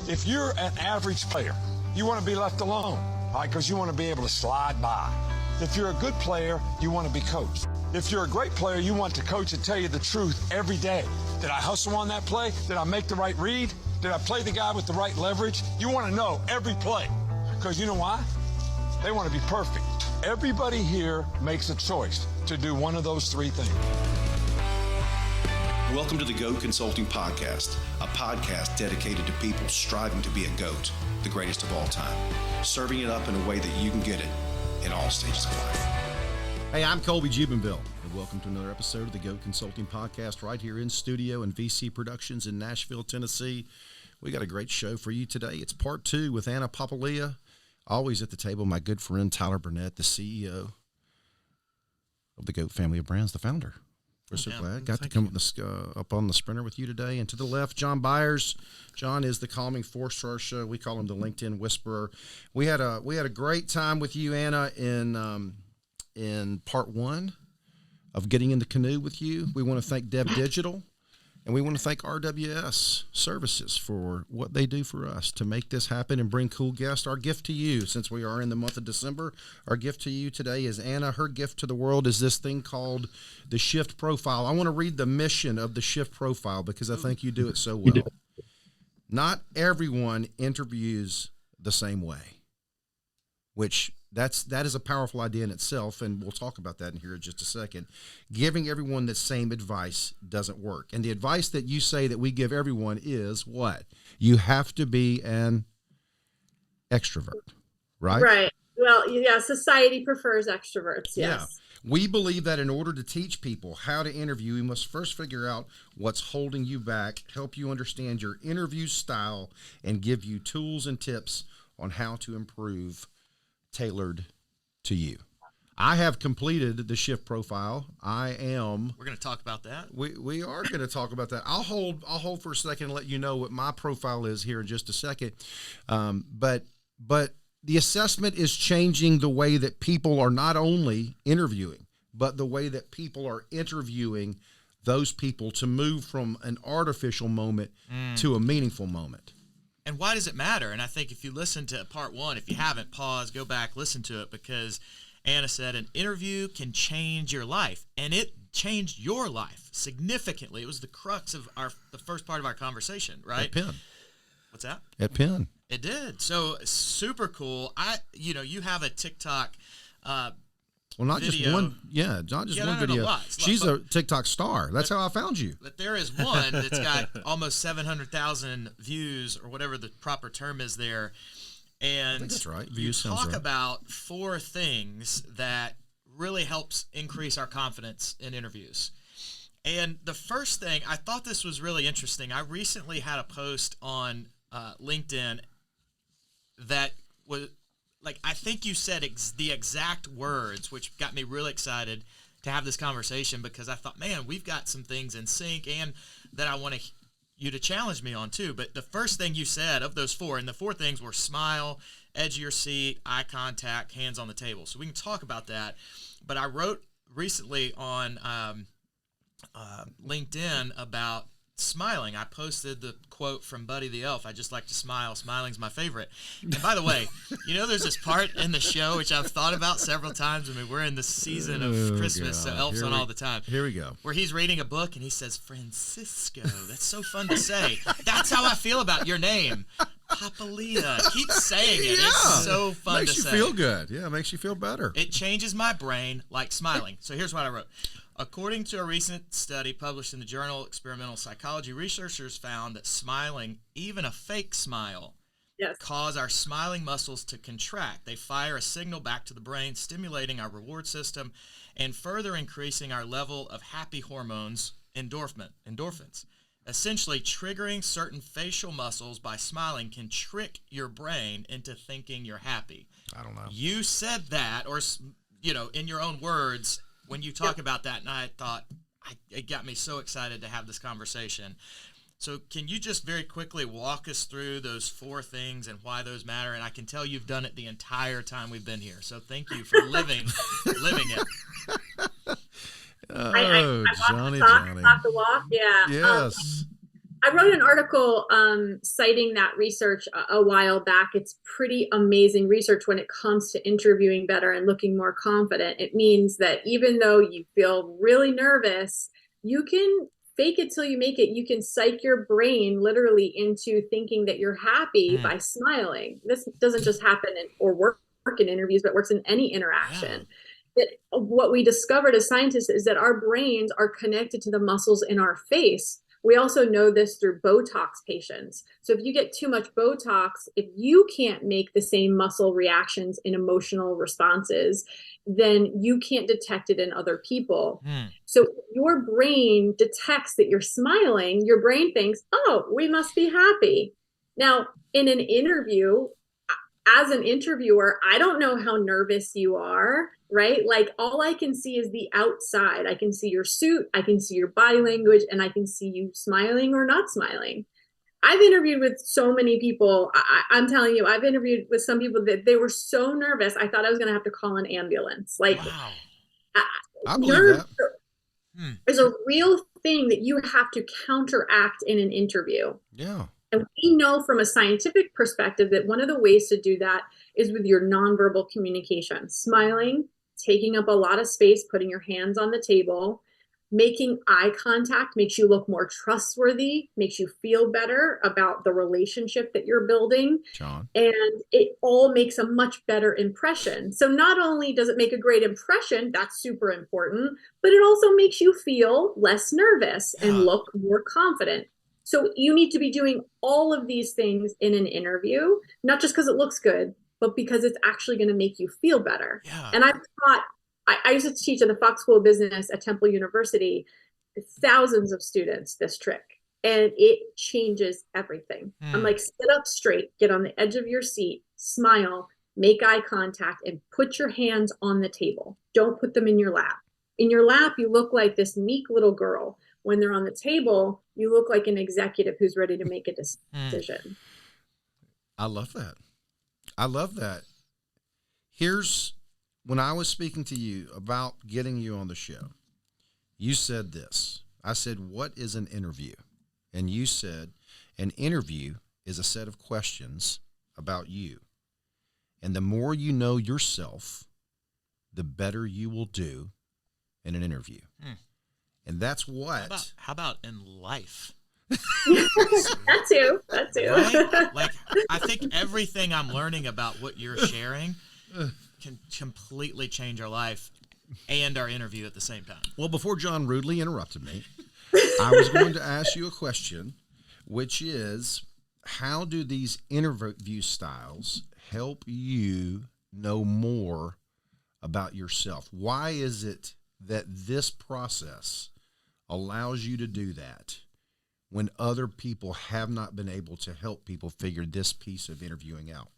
If you're an average player, you want to be left alone, all right, because you want to be able to slide by. If you're a good player, you want to be coached. If you're a great player, you want the coach to tell you the truth every day. Did I hustle on that play? Did I make the right read? Did I play the guy with the right leverage? You want to know every play, because you know why? They want to be perfect. Everybody here makes a choice to do one of those three things. Welcome to the GOAT Consulting Podcast, a podcast dedicated to people striving to be a GOAT, the greatest of all time, serving it up in a way that you can get it in all stages of life. Hey, I'm Colby Jubenville, and welcome to another episode of the GOAT Consulting Podcast right here in studio and VC Productions in Nashville, Tennessee. We got a great show for you today. It's part two with Anna Papalia. Always at the table, my good friend Tyler Burnett, the CEO of the GOAT family of brands, the founder. We're so glad. Got to come up on the sprinter with you today. And to the left, John Byers. John is the calming force for our show. We call him the LinkedIn Whisperer. We had a great time with you, Anna, in part one of getting in the canoe with you. We want to thank Dev Digital, and we want to thank RWS Services for what they do for us to make this happen and bring cool guests. Our gift to you, since we are in the month of December, our gift to you today is Anna. Her gift to the world is this thing called the Shift Profile. I want to read the mission of the Shift Profile because I think you do it so well. Not everyone interviews the same way, which that is a powerful idea in itself, and we'll talk about that in here in just a second. Giving everyone the same advice doesn't work. And the advice that you say that we give everyone is what? You have to be an extrovert, right? Right. Well, yeah, society prefers extroverts, yes. Yeah. We believe that in order to teach people how to interview, we must first figure out what's holding you back, help you understand your interview style, and give you tools and tips on how to improve tailored to you. I have completed the Shift Profile. We're going to talk about that. We are going to talk about that. I'll hold for a second and let you know what my profile is here in just a second. But the assessment is changing the way that people are not only interviewing, but the way that people are interviewing those people to move from an artificial moment to a meaningful moment. And why does it matter? And I think if you listen to part one, if you haven't, pause, go back, listen to it, because Anna said an interview can change your life. And it changed your life significantly. It was the crux of the first part of our conversation, right? At Penn. What's that? At Penn. It did. So super cool. You have a TikTok well, not video. just one. Yeah, not just one video. She's a TikTok star. That's how I found you. But there is one that's got almost 700,000 views, or whatever the proper term is there. And I think that's right. You talk about four things that really helps increase our confidence in interviews. And the first thing, I thought this was really interesting. I recently had a post on LinkedIn that was, I think you said the exact words, which got me really excited to have this conversation, because I thought, man, we've got some things in sync and that I want you to challenge me on too. But the first thing you said of those four, and the four things were smile, edge of your seat, eye contact, hands on the table. So we can talk about that. But I wrote recently on LinkedIn about smiling. I posted the quote from Buddy the Elf, "I just like to smile. Smiling's my favorite." And by the way, there's this part in the show which I've thought about several times. I mean, we're in the season of Christmas, so Elf's on all the time. Here we go. Where he's reading a book and he says, "Francisco." That's so fun to say. That's how I feel about your name. Papalia. Keep saying it. Yeah. It's so fun to say. Makes you feel good. Yeah, it makes you feel better. It changes my brain like smiling. So here's what I wrote. According to a recent study published in the journal Experimental Psychology, researchers found that smiling, even a fake smile, cause our smiling muscles to contract. They fire a signal back to the brain, stimulating our reward system and further increasing our level of happy hormones, endorphins. Essentially, triggering certain facial muscles by smiling can trick your brain into thinking you're happy. I don't know. You said that, or, in your own words, when you talk about that, and I thought, it got me so excited to have this conversation. So can you just very quickly walk us through those four things and why those matter? And I can tell you've done it the entire time we've been here. So thank you for living it. Oh, Johnny. Walk the walk, yeah. Yes. I wrote an article citing that research a while back. It's pretty amazing research when it comes to interviewing better and looking more confident. It means that even though you feel really nervous, you can fake it till you make it. You can psych your brain literally into thinking that you're happy by smiling. This doesn't just happen or work in interviews, but works in any interaction. That what we discovered as scientists is that our brains are connected to the muscles in our face. We also know this through Botox patients. So if you get too much Botox, if you can't make the same muscle reactions in emotional responses, then you can't detect it in other people. So if your brain detects that you're smiling, your brain thinks, oh, we must be happy. Now, in an interview, as an interviewer, I don't know how nervous you are, right? Like all I can see is the outside. I can see your suit, I can see your body language, and I can see you smiling or not smiling. I've interviewed with so many people. I'm telling you, I've interviewed with some people that they were so nervous, I thought I was going to have to call an ambulance. Like, Wow. I believe that. There's a real thing that you have to counteract in an interview. Yeah. And we know from a scientific perspective that one of the ways to do that is with your nonverbal communication. Smiling, taking up a lot of space, putting your hands on the table, making eye contact makes you look more trustworthy, makes you feel better about the relationship that you're building. John. And it all makes a much better impression. So not only does it make a great impression, that's super important, but it also makes you feel less nervous and look more confident. So you need to be doing all of these things in an interview, not just because it looks good, but because it's actually going to make you feel better. And I've taught, I used to teach at the Fox School of Business at Temple University, thousands of students this trick, and it changes everything. I'm like, sit up straight, get on the edge of your seat, smile, make eye contact, and put your hands on the table. Don't put them in your lap. In your lap, you look like this meek little girl. When they're on the table, you look like an executive who's ready to make a decision. I love that. I love that. Here's when I was speaking to you about getting you on the show, you said this. I said, what is an interview? And you said, an interview is a set of questions about you. And the more you know yourself, the better you will do in an interview. And that's what. How about in life? That too. Right? Like, I think everything I'm learning about what you're sharing can completely change our life and our interview at the same time. Well, before John rudely interrupted me, I was going to ask you a question, which is, how do these interview styles help you know more about yourself? Why is it that this process allows you to do that when other people have not been able to help people figure this piece of interviewing out?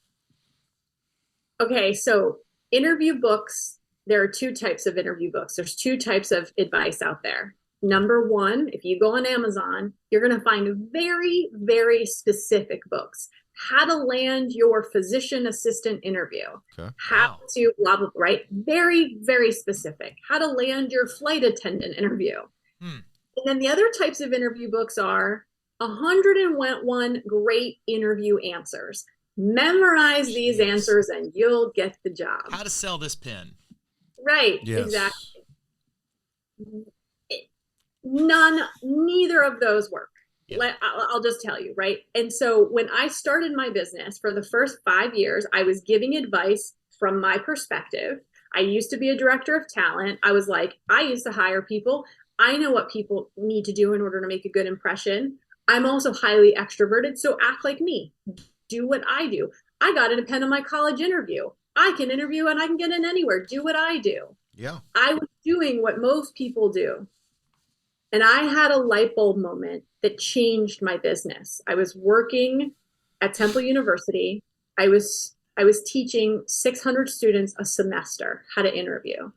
Okay, so interview books, there are two types of interview books. There's two types of advice out there. Number one, if you go on Amazon, you're going to find very, very specific books. How to land your physician assistant interview. Okay. How to blah, blah, right? Very, very specific. How to land your flight attendant interview. And then the other types of interview books are 101 great interview answers. Memorize these answers and you'll get the job. How to sell this pen. Right, Yes. exactly. Neither of those work. I'll just tell you, right? And so when I started my business, for the first 5 years, I was giving advice from my perspective. I used to be a director of talent. I was like, I used to hire people. I know what people need to do in order to make a good impression. I'm also highly extroverted, so act like me. Do what I do. I got a pen in my college interview. I can interview and I can get in anywhere. Do what I do. Yeah. I was doing what most people do. And I had a light bulb moment that changed my business. I was working at Temple University. I was teaching 600 students a semester how to interview.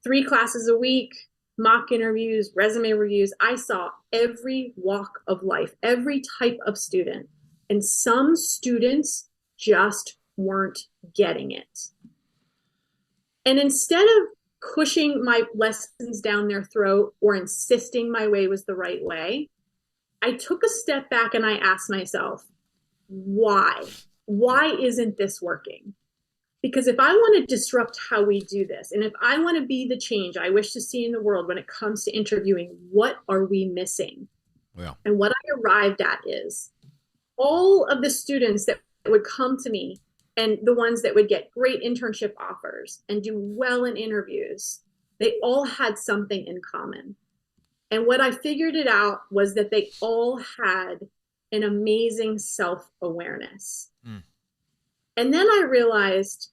3 classes a week, mock interviews, resume reviews. I saw every walk of life, every type of student. And some students just weren't getting it. And instead of pushing my lessons down their throat or insisting my way was the right way, I took a step back and I asked myself, why? Why isn't this working? Because if I want to disrupt how we do this, and if I want to be the change I wish to see in the world when it comes to interviewing, what are we missing? Well, And what I arrived at is all of the students that would come to me and the ones that would get great internship offers and do well in interviews, they all had something in common. And what I figured it out was that they all had an amazing self-awareness. And then I realized,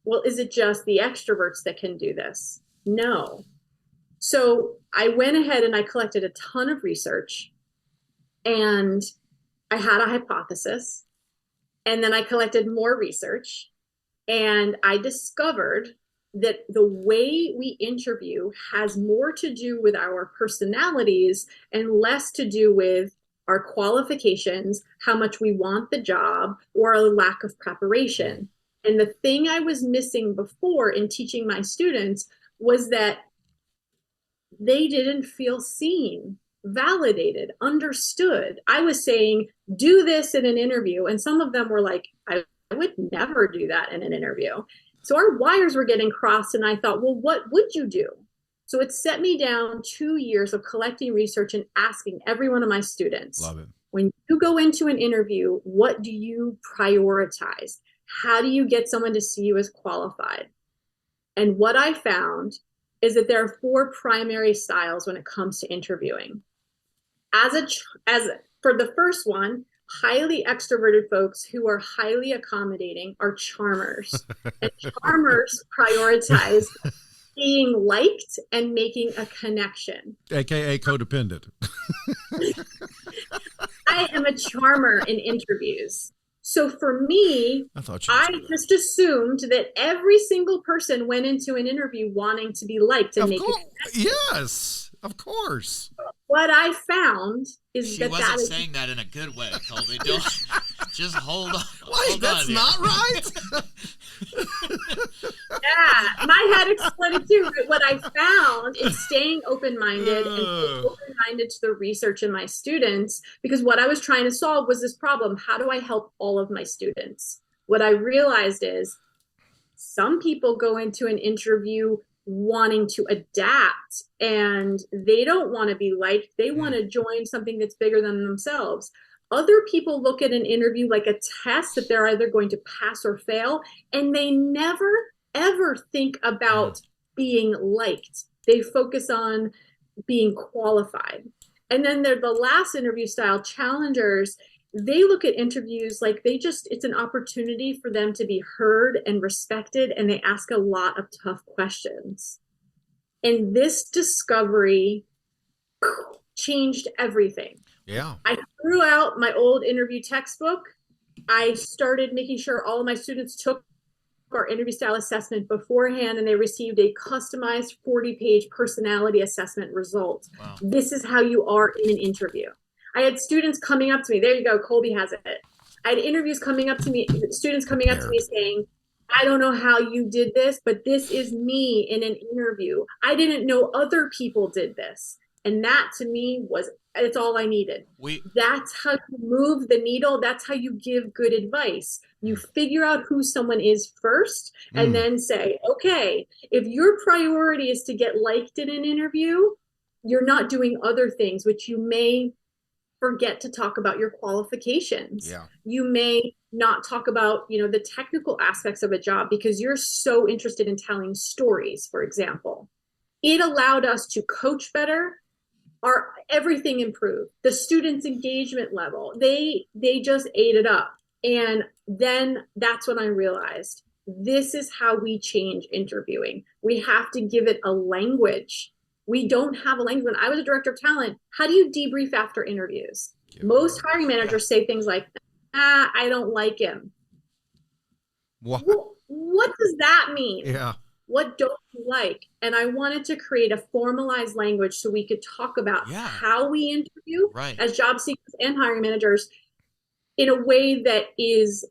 well, is it just the extroverts that can do this? No. So I went ahead and I collected a ton of research, and I had a hypothesis, and then I collected more research, and I discovered that the way we interview has more to do with our personalities and less to do with our qualifications, how much we want the job, or a lack of preparation. And the thing I was missing before in teaching my students was that they didn't feel seen, validated, understood. I was saying, do this in an interview. And some of them were like, I would never do that in an interview. So our wires were getting crossed. And I thought, well, what would you do? So it set me down 2 years of collecting research and asking every one of my students, love it. when you go into an interview, what do you prioritize? How do you get someone to see you as qualified? And what I found is that there are 4 primary styles when it comes to interviewing. For the first one, highly extroverted folks who are highly accommodating are charmers. And charmers prioritize being liked and making a connection. AKA codependent. I am a charmer in interviews. So for me, I just assumed that every single person went into an interview wanting to be liked and make a connection. Yes, of course. What I found is she wasn't saying that in a good way, Colby. Don't just hold on. Wait, that's not right. Yeah, my head exploded too. But what I found is staying open-minded and open-minded to the research in my students, because what I was trying to solve was this problem. How do I help all of my students? What I realized is some people go into an interview wanting to adapt, and they don't want to be liked. They want to join something that's bigger than themselves. Other people look at an interview like a test that they're either going to pass or fail, and they never, ever think about being liked. They focus on being qualified. And then the last interview style, challengers, they look at interviews like it's an opportunity for them to be heard and respected, and they ask a lot of tough questions. And this discovery changed everything. Yeah. I threw out my old interview textbook. I started making sure all of my students took our interview style assessment beforehand, and they received a customized 40-page personality assessment result. Wow. This is how you are in an interview. I had students coming up to me. There you go. Colby has it. I had students coming up to me saying, I don't know how you did this, but this is me in an interview. I didn't know other people did this. And that to me it's all I needed. That's how you move the needle. That's how you give good advice. You figure out who someone is first, and then say, okay, if your priority is to get liked in an interview, you're not doing other things, which you may forget to talk about your qualifications. Yeah. You may not talk about, the technical aspects of a job because you're so interested in telling stories, for example. It allowed us to coach better. Everything improved. The students' engagement level, they just ate it up. And then that's when I realized this is how we change interviewing. We have to give it a language. We don't have a language. When I was a director of talent, how do you debrief after interviews? Most hiring managers say things like, I don't like him. What does that mean? Yeah. What don't you like? And I wanted to create a formalized language so we could talk about how we interview as job seekers and hiring managers in a way that is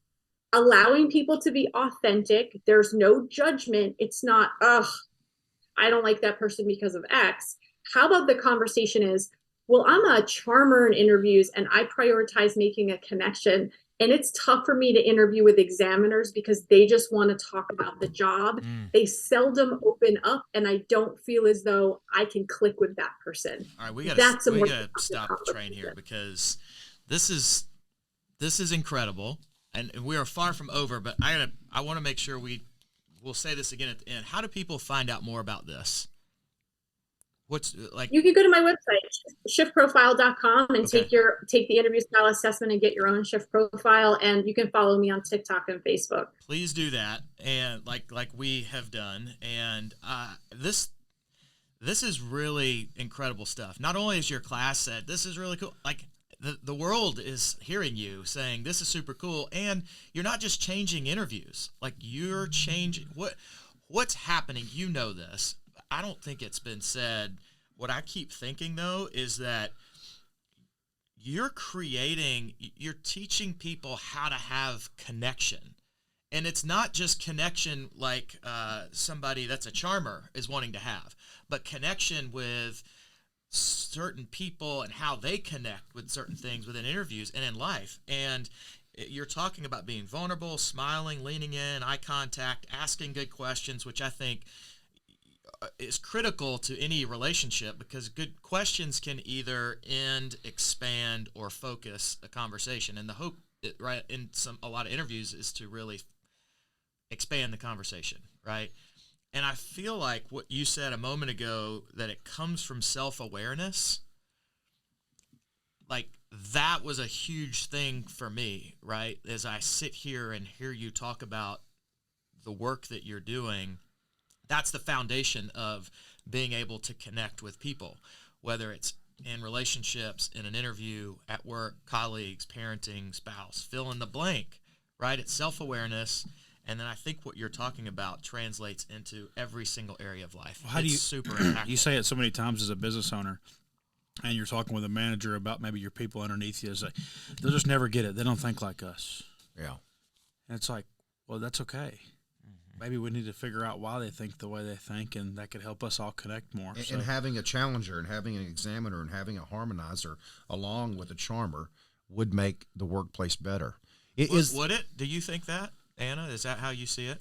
allowing people to be authentic. There's no judgment. It's not, I don't like that person because of X. How about the conversation is, Well, I'm a charmer in interviews and I prioritize making a connection. And it's tough for me to interview with examiners because they just want to talk about the job. They seldom open up, and I don't feel as though I can click with that person. All right, we got to stop the train here, because this is incredible, and we are far from over. But I want to make sure we'll say this again at the end. How do people find out more about this? You can go to my website, shiftprofile.com, and take the interview style assessment and get your own shift profile. And you can follow me on TikTok and Facebook. Please do that, and like we have done. And this is really incredible stuff. Not only is your class said this is really cool, like the world is hearing you saying this is super cool, and you're not just changing interviews, like you're changing what's happening. You know this. I don't think it's been said. What I keep thinking, though, is that you're teaching people how to have connection. And it's not just connection like somebody that's a charmer is wanting to have, but connection with certain people and how they connect with certain things within interviews and in life. And you're talking about being vulnerable, smiling, leaning in, eye contact, asking good questions, which I think is critical to any relationship, because good questions can either end, expand, or focus a conversation. And the hope, right, in a lot of interviews is to really expand the conversation, right? And I feel like what you said a moment ago, that it comes from self-awareness, like that was a huge thing for me, right? As I sit here and hear you talk about the work that you're doing, that's the foundation of being able to connect with people, whether it's in relationships, in an interview, at work, colleagues, parenting, spouse, fill in the blank, right? It's self-awareness. And then I think what you're talking about translates into every single area of life. Well, it's super impactful. You say it so many times as a business owner, and you're talking with a manager about maybe your people underneath you. It's like, they'll just never get it. They don't think like us. Yeah. And it's like, well, that's okay. Maybe we need to figure out why they think the way they think, and that could help us all connect more. And having a challenger and having an examiner and having a harmonizer along with a charmer would make the workplace better. Would it? Do you think that, Anna? Is that how you see it?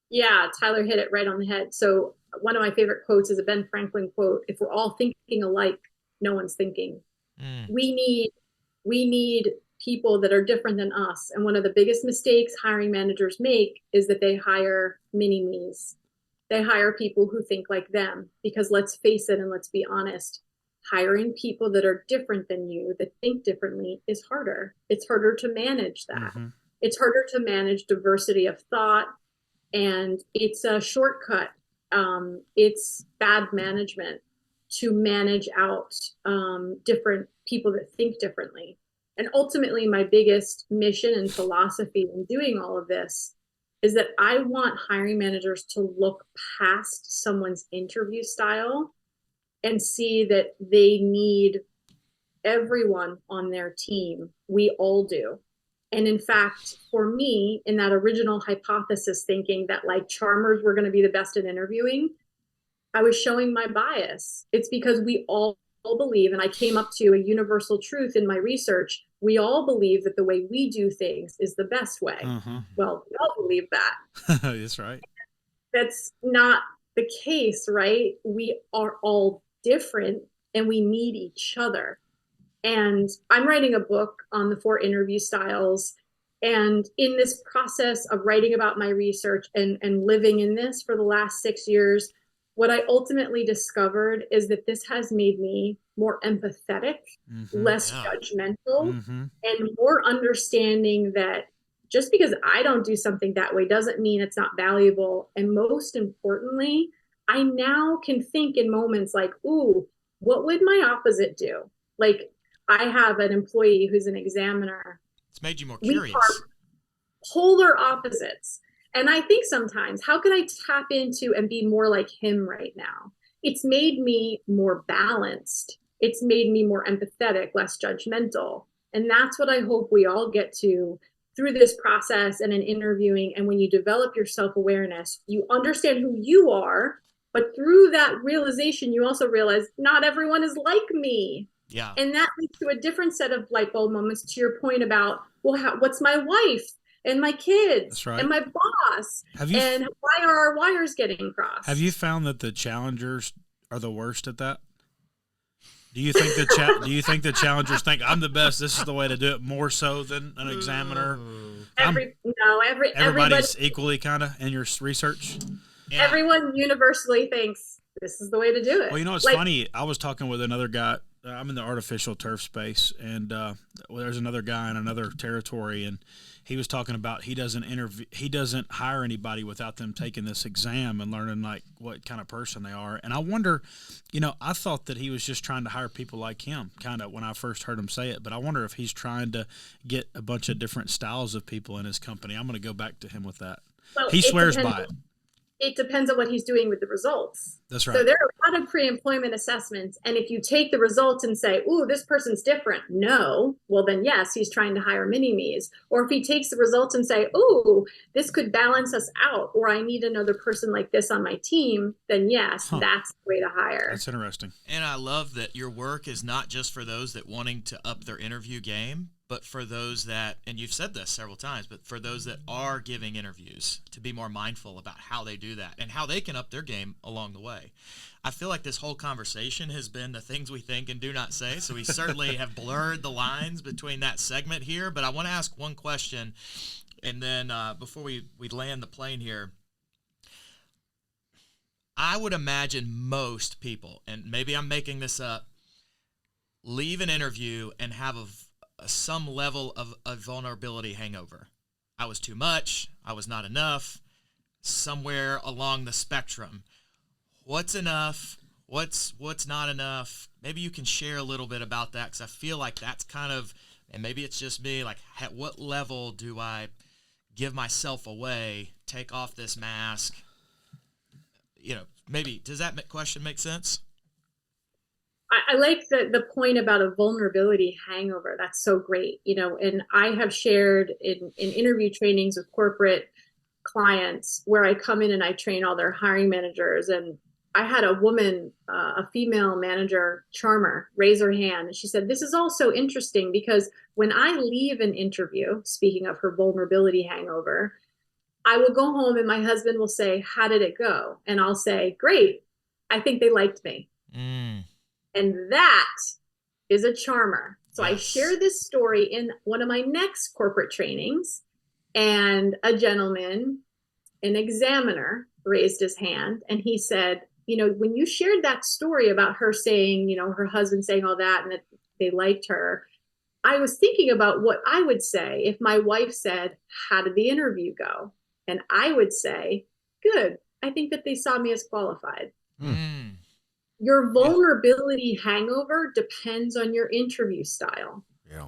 Yeah, Tyler hit it right on the head. So one of my favorite quotes is a Ben Franklin quote: "If we're all thinking alike, no one's thinking." We need people that are different than us. And one of the biggest mistakes hiring managers make is that they hire mini-me's. They hire people who think like them, because let's face it, and let's be honest, hiring people that are different than you, that think differently, is harder. It's harder to manage that. It's harder to manage diversity of thought, and it's a shortcut. It's bad management to manage out different people that think differently. And ultimately, my biggest mission and philosophy in doing all of this is that I want hiring managers to look past someone's interview style and see that they need everyone on their team. We all do. And in fact, for me, in that original hypothesis thinking that like charmers were going to be the best at interviewing, I was showing my bias. It's because we all believe, and I came up to a universal truth in my research, we all believe that the way we do things is the best way. Well, we all believe that. That's right. That's not the case, right? We are all different and we need each other. And I'm writing a book on the 4 interview styles. And in this process of writing about my research and living in this for the last 6 years, what I ultimately discovered is that this has made me more empathetic, less judgmental, and more understanding that just because I don't do something that way doesn't mean it's not valuable. And most importantly, I now can think in moments like, ooh, what would my opposite do? Like, I have an employee who's an examiner. It's made you more curious. We are polar opposites. And I think sometimes, how can I tap into and be more like him right now? It's made me more balanced. It's made me more empathetic, less judgmental. And that's what I hope we all get to through this process and in interviewing. And when you develop your self-awareness, you understand who you are, But through that realization, you also realize not everyone is like me. Yeah. And that leads to a different set of light bulb moments, to your point about, well, what's my wife and my kids That's right. and my boss? And why are our wires getting crossed? Have you found that the challengers are the worst at that? Do you think the challengers think I'm the best? This is the way to do it, more so than an examiner? Everybody's equally kind of in your research. Yeah. Everyone universally thinks this is the way to do it. Well, you know, it's funny. I was talking with another guy. I'm in the artificial turf space, and there's another guy in another territory, and he was talking about he doesn't hire anybody without them taking this exam and learning like what kind of person they are. And I wonder, I thought that he was just trying to hire people like him, kind of when I first heard him say it. But I wonder if he's trying to get a bunch of different styles of people in his company. I'm going to go back to him with that. Well, he swears by it. It depends on what he's doing with the results. That's right. So there are a lot of pre-employment assessments. And if you take the results and say, ooh, this person's different. No. Well, then yes, he's trying to hire mini-me's. Or if he takes the results and say, ooh, this could balance us out, or I need another person like this on my team, then yes, that's the way to hire. That's interesting. And I love that your work is not just for those that wanting to up their interview game, but for those that, and you've said this several times, but for those that are giving interviews, to be more mindful about how they do that and how they can up their game along the way. I feel like this whole conversation has been the things we think and do not say, so we certainly have blurred the lines between that segment here, but I want to ask one question, and then before we land the plane here, I would imagine most people, and maybe I'm making this up, leave an interview and have some level of a vulnerability hangover. I was too much. I was not enough. Somewhere along the spectrum. What's enough? What's not enough? Maybe you can share a little bit about that, because I feel like that's kind of, and maybe it's just me, like at what level do I give myself away, take off this mask? Maybe, does that question make sense? I like the point about a vulnerability hangover. That's so great. And I have shared in interview trainings with corporate clients where I come in and I train all their hiring managers. And I had a woman, a female manager, charmer, raise her hand. And she said, this is also interesting because when I leave an interview, speaking of her vulnerability hangover, I will go home and my husband will say, how did it go? And I'll say, great. I think they liked me. And that is a charmer. So yes. I share this story in one of my next corporate trainings, and a gentleman, an examiner, raised his hand and he said, when you shared that story about her saying, her husband saying all that and that they liked her, I was thinking about what I would say if my wife said, how did the interview go? And I would say, good. I think that they saw me as qualified. Your vulnerability hangover depends on your interview style. Yeah.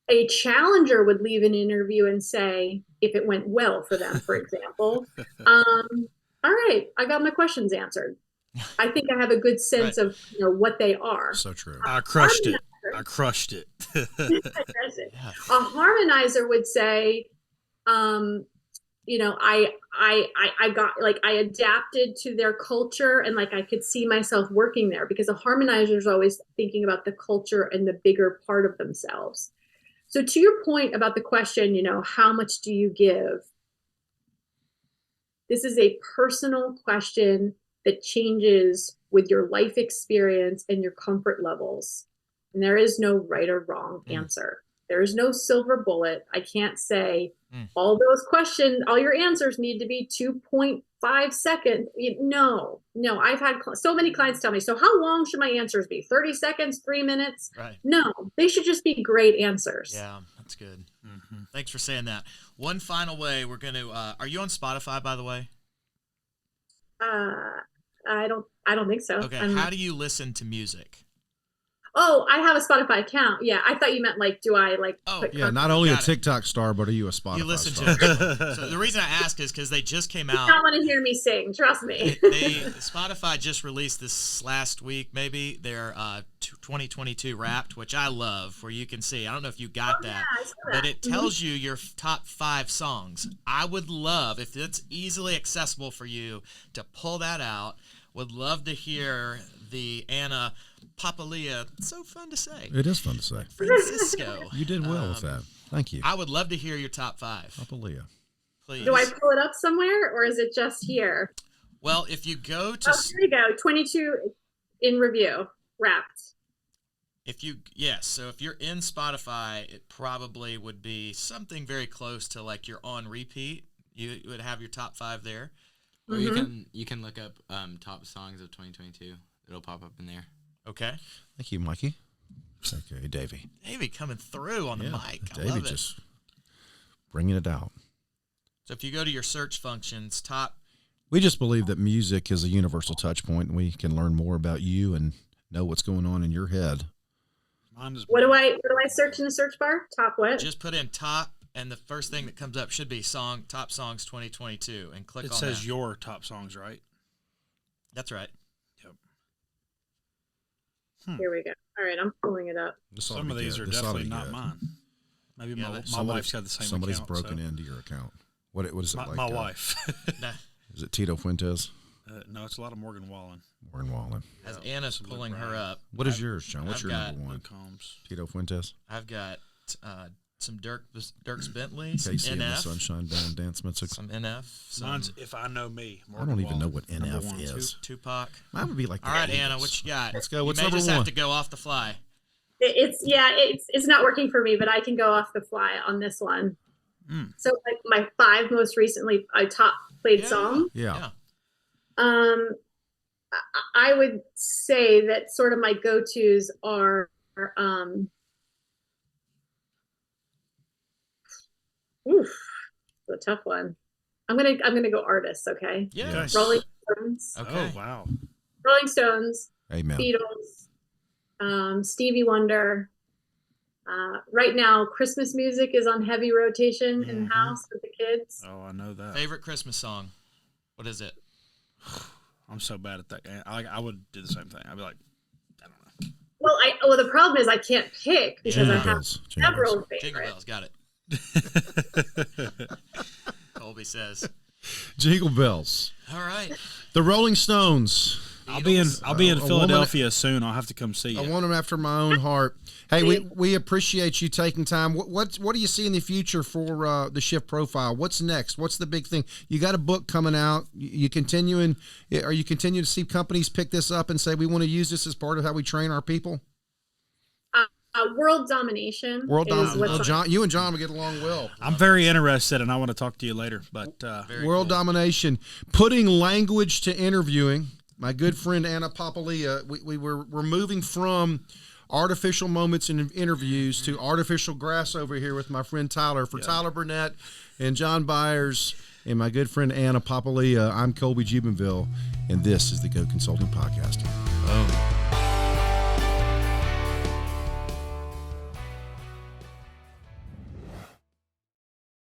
A challenger would leave an interview and say, if it went well for them, for example, all right, I got my questions answered. I think I have a good sense of what they are. So true. I crushed it. A harmonizer would say, I got I adapted to their culture and I could see myself working there, because a harmonizer is always thinking about the culture and the bigger part of themselves. So to your point about the question, how much do you give? This is a personal question that changes with your life experience and your comfort levels. And there is no right or wrong answer. There is no silver bullet. I can't say all those questions, all your answers need to be 2.5 seconds. No. I've had so many clients tell me, so how long should my answers be? 30 seconds, 3 minutes? Right. No, they should just be great answers. Yeah, that's good. Thanks for saying that. One final way we're going to, are you on Spotify, by the way? I don't think so. Okay. How do you listen to music? Oh, I have a Spotify account. Yeah, I thought you meant do I not only a TikTok star, but are you a Spotify You listen star? to it. So the reason I ask is because they just came out. You don't want to hear me sing, trust me. Spotify just released this last week, maybe, their 2022 Wrapped, which I love, where you can see. I don't know if you got that, I saw that. but it tells you your top 5 songs. I would love, if it's easily accessible for you, to pull that out, Would love to hear the Anna Papalia. It's so fun to say. It is fun to say. Francisco. You did well with that. Thank you. I would love to hear your top 5. Papalia. Please. Do I pull it up somewhere, or is it just here? Well, if you go to... Oh, here we go. 22 in review. Wrapped. So if you're in Spotify, it probably would be something very close to like you're on repeat. You would have your top 5 there. Or you can look up top songs of 2022. It'll pop up in there. Okay. Thank you, Mikey. Okay, Davey. Davey coming through on the mic. I Davey love it. just bringing it out. So if you go to your search functions, We just believe that music is a universal touch point, and we can learn more about you and know what's going on in your head. What do I search in the search bar? Top what? just put in top, and the first thing that comes up should be top songs 2022, and click on It says that. your top songs, right? That's right. Yep. Here we go. All right, I'm pulling it up. Some of these are definitely not mine. Maybe my wife's got the same Somebody's account, broken into your account. What is it like? My wife. Nah, Is it Tito Fuentes? No, it's a lot of Morgan Wallen. Morgan Wallen. as Anna's pulling her up, What is yours, John? What's I've your got number one? Luke Combs. Tito Fuentes? I've got some Dirks Bentley, some Casey and the NF, Sunshine Band Dance Music. some NF, some Mine's If I Know Me. I don't even know Wallen, what number NF one. is. Tupac. Mine would be like All the right, Eagles. Anna, what you got? Let's go. What's you may number just one? have to go off the fly. It's not working for me, but I can go off the fly on this one. So like my 5 most recently top played songs. Yeah. I would say that sort of my go-tos are it's a tough one. I'm gonna go artists, okay? Yeah. Yes. Rolling Stones. Okay. Oh, wow. Rolling Stones, Amen. Beatles, Stevie Wonder. Right now, Christmas music is on heavy rotation in the house with the kids. Oh, I know that. Favorite Christmas song? What is it? I'm so bad at that. I would do the same thing. I'd be like, I don't know. Well, the problem is I can't pick because Jingle I have bells. Jingle several bells. Jingle favorites. Bells. Got it. Colby says. Jingle bells. All right. The Rolling Stones. I'll be in A woman- Philadelphia soon. I'll have to come see you. I want them after my own heart. Hey, we appreciate you taking time. What do you see in the future for the Shift Profile? What's next? What's the big thing? You got a book coming out. You continuing? Are you continuing to see companies pick this up and say we want to use this as part of how we train our people? World domination. World is domination. what's Well, on- John, you and John will get along well. I'm very interested, and I want to talk to you later. But Very World cool. domination, putting language to interviewing. My good friend Anna Papalia, we're moving from artificial moments in interviews to artificial grass over here with my friend Tyler. For Tyler Burnett and John Byers and my good friend Anna Papalia, I'm Colby Jubenville, and this is the Go Consulting Podcast.